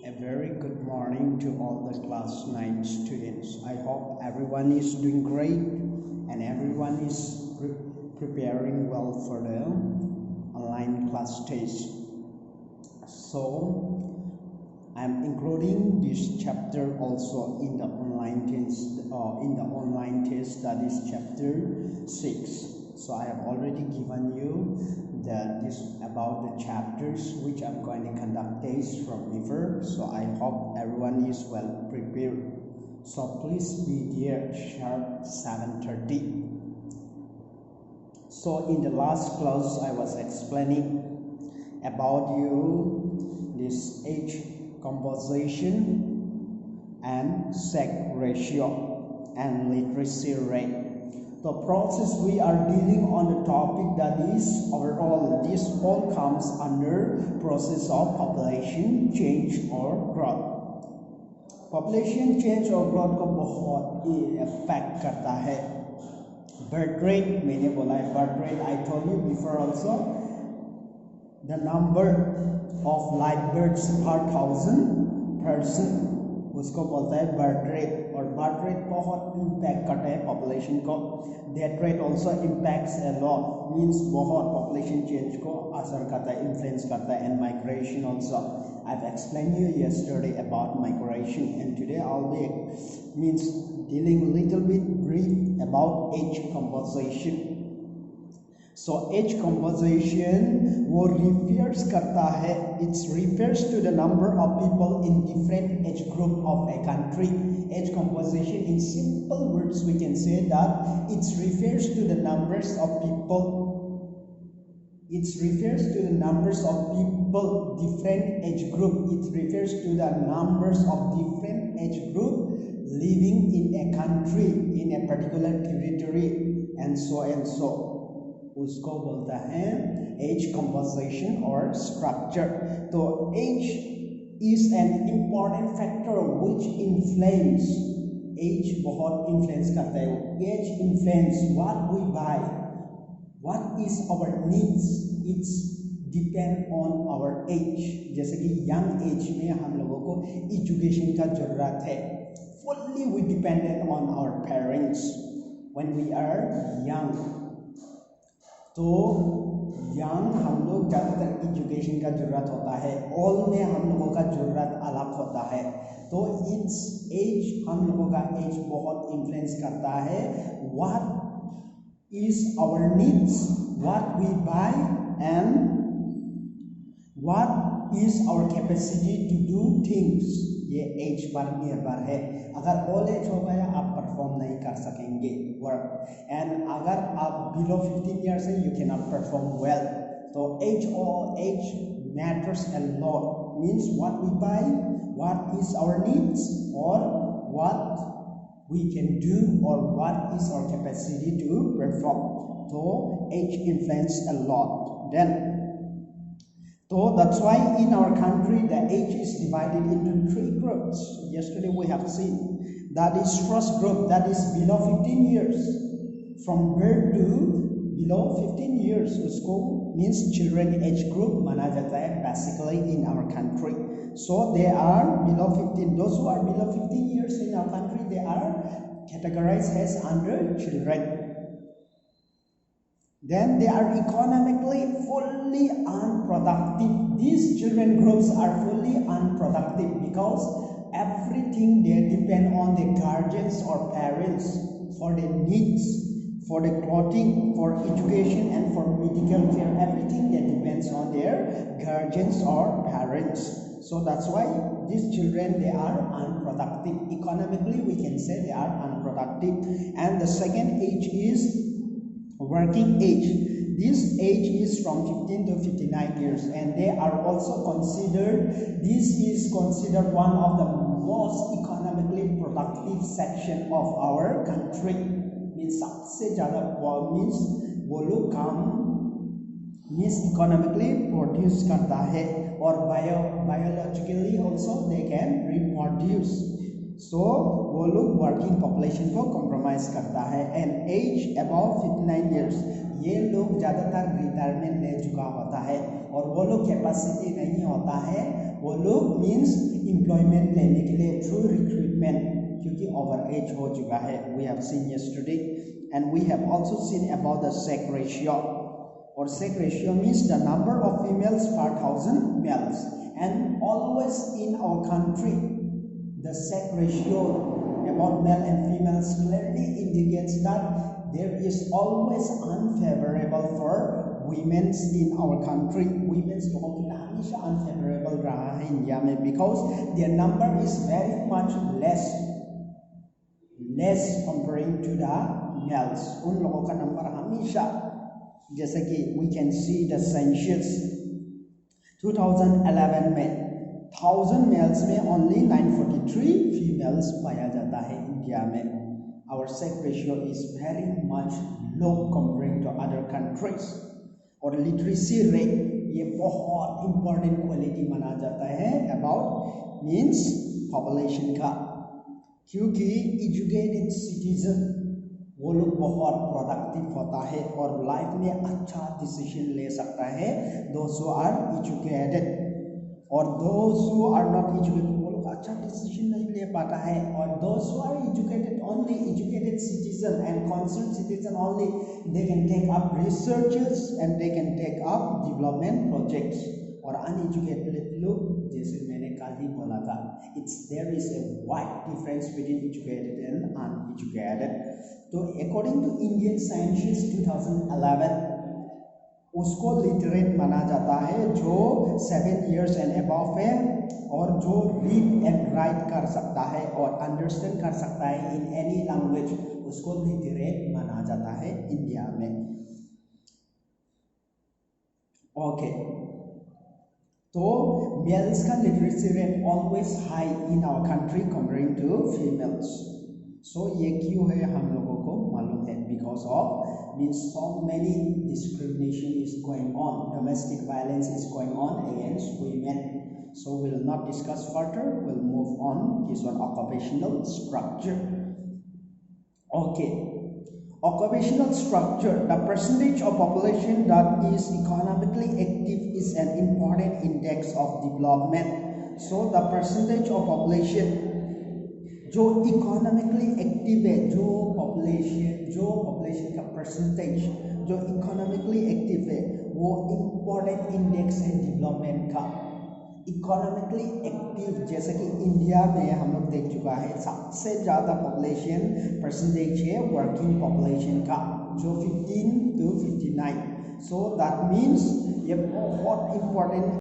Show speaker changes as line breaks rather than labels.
A very good morning to all the class 9 students. I hope everyone is doing great and everyone is preparing well for the online class test. So I'm including this chapter also in the online test, that is chapter 6. So I have already given you about the chapters which I'm going to conduct tests from before. So I hope everyone is well prepared. So please be there sharp 7:30. So in the last class I was explaining about you this age composition and sex ratio and literacy rate. The process we are dealing on the topic that is overall, this all comes under process of population change or growth. Population change or growth को बहुत effect करता है. Birth rate मैंने बोला है, birth rate I told you before also. The number of live births per 1,000 person उसको बोलता है बर्थ रेट. और बर्थ रेट बहुत इम्पैक्ट करता है पॉपुलेशन को. डेथ रेट ऑल्सो इम्पैक्ट्स अ लॉट, मीन्स बहुत पॉपुलेशन चेंज को असर करता है, इन्फ्लुएंस करता है. And migration also I have explain you yesterday about migration, and today I'll be dealing a little bit brief about age composition. So age composition वो refers करता है, it refers to the number of people in different age group of a country. Age composition in simple words we can say that it refers to the numbers of people. It refers to the numbers of people different age group. It refers to the numbers of different age group living in a country, in a particular territory, and so. उसको बोलता है age composition or structure. तो age is an important factor which influence. age बहुत influence करता है. age influence what we buy, what is our needs. It's depend on our age. जैसे कि young age में हम लोगों को education का जरूरत है. Fully we dependent on our parents when we are young. तो यंग हम लोग ज़्यादातर एजुकेशन का ज़रूरत होता है. ओल्ड में हम लोगों का ज़रूरत अलग होता है. तो इट्स एज, हम लोगों का एज बहुत इन्फ्लुएंस करता है. What is our needs, what we buy and what is our capacity to do things. ये एज पर निर्भर है. अगर ओल्ड एज हो गया आप परफॉर्म नहीं कर सकेंगे वर्क, एंड अगर आप बिलो 15 ईयर्स है you can not perform well. तो age matters a lot. Means what we buy, what is our needs, और व्हाट वी कैन डू, और what is our capacity to perform. तो age influence a lot. Then so that's why in our country the age is divided into 3 groups. Yesterday we have seen that is first group, that is below 15 years. From birth to below 15 years उसको means children age group माना जाता है basically in our country. So they are below 15. Those who are below 15 years in our country, they are categorized as under children. Then they are economically fully unproductive. These children groups are fully unproductive because everything they depend on their guardians or parents for their needs, for the clothing, for education, and for medical care. Everything that depends on their guardians or parents. So that's why these children, they are unproductive. Economically we can say they are unproductive. And the second age is working age. This age is from 15 to 59 years, and they are also considered, this is considered one of the most economically productive section of our country. Means सबसे ज़्यादा means वो लोग काम means economically produce करता है, और biologically also they can reproduce. So वो लोग वर्किंग पॉपुलेशन को कॉम्प्रोमाइज करता है. एंड एज अबाउ 59 ईयर्स ये लोग ज़्यादातर रिटायरमेंट ले चुका होता है, और वो लोग कैपेसिटी नहीं होता है वो लोग मीन्स एम्प्लॉयमेंट लेने के लिए थ्रू रिक्रूटमेंट, क्योंकि ओवर एज हो चुका है. We have seen yesterday and we have also seen about the sex ratio. और sex ratio means the number of females per 1000 males. And always in our country, the sex ratio about male and females clearly indicates that there is always unfavorable for women in our country. Women's लोगों के लिए हमेशा unfavorable रहा है India में, because their number is very much less comparing to the males. उन लोगों का नंबर हमेशा, जैसे कि we can see the census 2011 में 1000 मेल्स में ओनली 943 फीमेल्स पाया जाता है इंडिया में. Our sex ratio is very much low comparing to other countries. और लिटरेसी रेट ये बहुत इंपॉर्टेंट क्वालिटी माना जाता है अबाउट मीन्स पॉपुलेशन का, क्योंकि एजुकेटेड सिटीजन वो लोग बहुत प्रोडक्टिव होता है और लाइफ में अच्छा डिसीजन ले सकता है. दोज हु आर एजुकेटेड और those who are not educated वो लोग अच्छा डिसीजन नहीं ले पाता है. और those who are educated only educated citizen and concern citizen only they can take up researches and they can take up development projects. और अनएजुकेटेड लोग, जैसे मैंने कल ही बोला था, there is a wide difference between educated and uneducated. तो according to Indian census 2011 उसको लिटरेट माना जाता है जो 7 years एंड अबव है और जो रीड एंड राइट कर सकता है और अंडरस्टैंड कर सकता है इन एनी लैंग्वेज, उसको लिटरेट माना जाता है इंडिया में. ओके, तो मेल्स का literacy rate always high in our country comparing to females. So ये क्यों है हम लोगों को मालूम है, because of means so many discrimination is going on, domestic violence is going on against women. So we will not discuss further, will move on this one occupational structure. Okay, occupational structure. The percentage of population that is economically active is an important index of development. So the percentage of population जो economically active है, जो population का percentage जो economically active है, वो important index है development का. Economically active जैसे कि इंडिया में हम लोग देख चुका है सबसे ज़्यादा पॉपुलेशन परसेंटेज है वर्किंग पॉपुलेशन का, जो 15 to 59. सो दैट मीन्स ये बहुत इम्पोर्टेंट